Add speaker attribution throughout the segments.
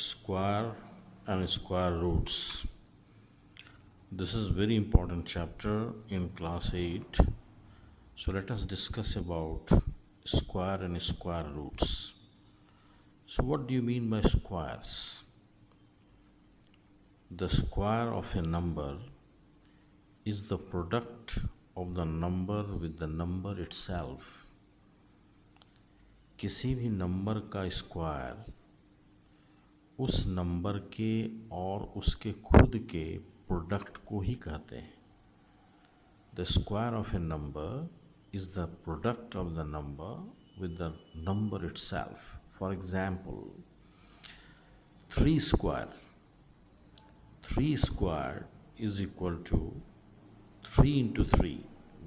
Speaker 1: square and square roots. This is very important chapter in class 8. So let us discuss about square and square roots. So what do you mean by squares? The square of a number is the product of the number with the number itself. किसी भी number का square उस number के और उसके खुद के product को ही कहते हैं. The square of A number is the product of the number with the number itself. For example, 3 square. 3 square is equal to 3 into 3.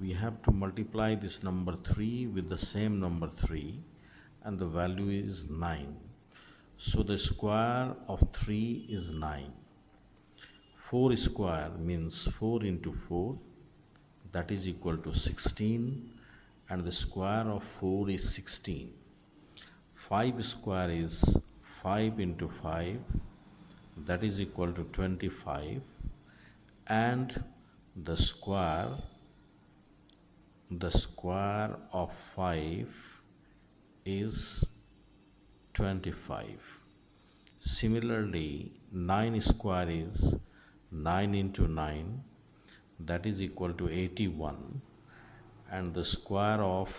Speaker 1: We have to multiply this number 3 with the same number 3 and the value is 9. So the square of 3 is 9. 4 square means 4 into 4, that is equal to 16, and the square of 4 is 16. 5 square is 5 into 5, that is equal to 25, and the square of 5 is 25. Similarly, 9 square is 9 into 9, that is equal to 81, and the square of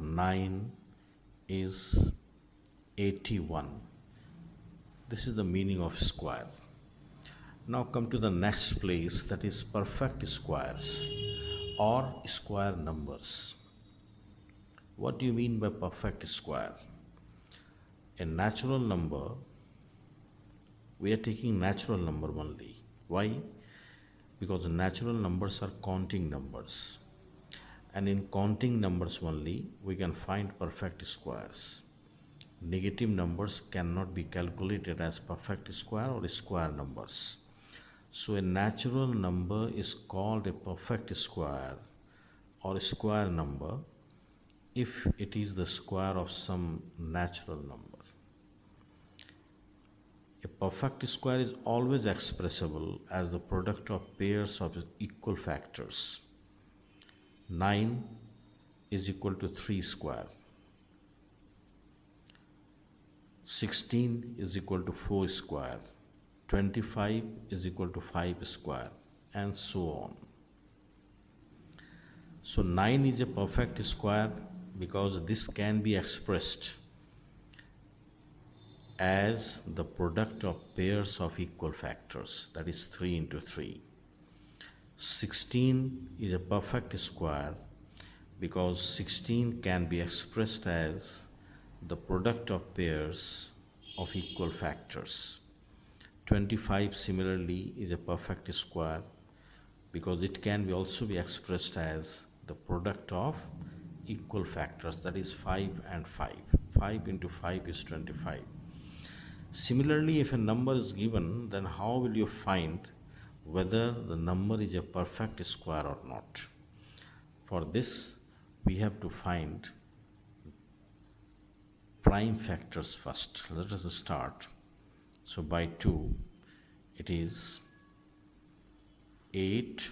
Speaker 1: 9 is 81. This is the meaning of square. Now come to the next place, that is perfect squares or square numbers. What do you mean by perfect square? A natural number, we are taking natural number only. Why? Because natural numbers are counting numbers, and in counting numbers only we can find perfect squares. Negative numbers cannot be calculated as perfect square or square numbers. So a natural number is called a perfect square or square number if it is the square of some natural number. A perfect square is always expressible as the product of pairs of equal factors. 9 is equal to 3 square. 16 is equal to 4 square. 25 is equal to 5 square, and so on. So 9 is a perfect square because this can be expressed as the product of pairs of equal factors, that is 3 into 3. 16 is a perfect square because 16 can be expressed as the product of pairs of equal factors. 25 similarly is a perfect square because it can also be expressed as the product of equal factors, that is 5 and 5. 5 into 5 is 25. Similarly, if a number is given, then how will you find whether the number is a perfect square or not? For this, we have to find prime factors first. Let us start. So by 2, it is 8,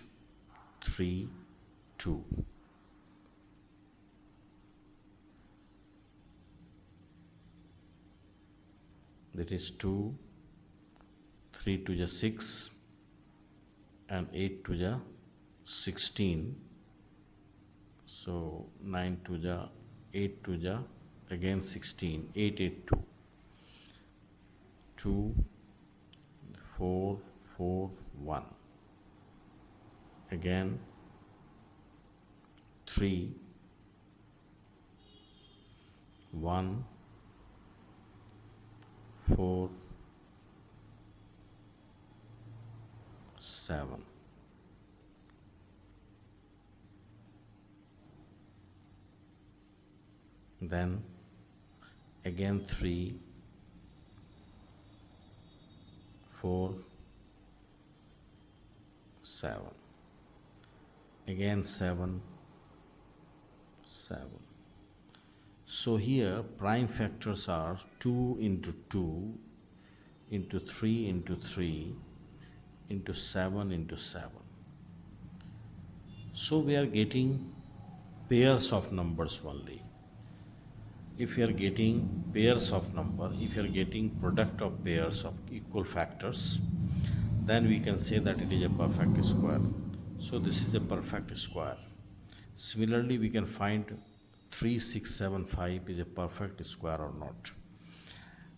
Speaker 1: 3, 2. That is 2, 3 to the 6, and 8 to the 16. So 9 to the 8 to the again 16, 8, 8, 2. 2, 4, 4, 1. Again 3, 1, 4, 7. Then again 3, 4, 7. Again 7, 7. So here prime factors are 2 into 2 into 3 into 3 into 7 into 7. So we are getting pairs of numbers only. If you are getting pairs of number, if you are getting product of pairs of equal factors, then we can say that it is a perfect square. So this is a perfect square. Similarly, we can find 3, 6, 7, 5 is a perfect square or not.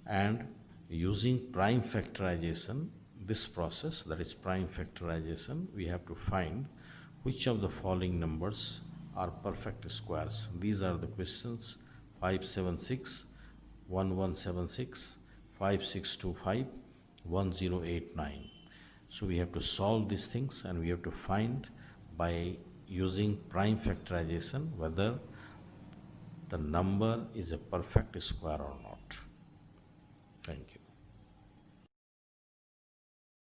Speaker 1: And using prime factorization, this process, that is prime factorization, we have to find which of the following numbers are perfect squares. These are the questions: 576, 1176, 5625, 1089. So we have to solve these things and we have to find by using prime factorization whether the number is a perfect square or not. Thank you.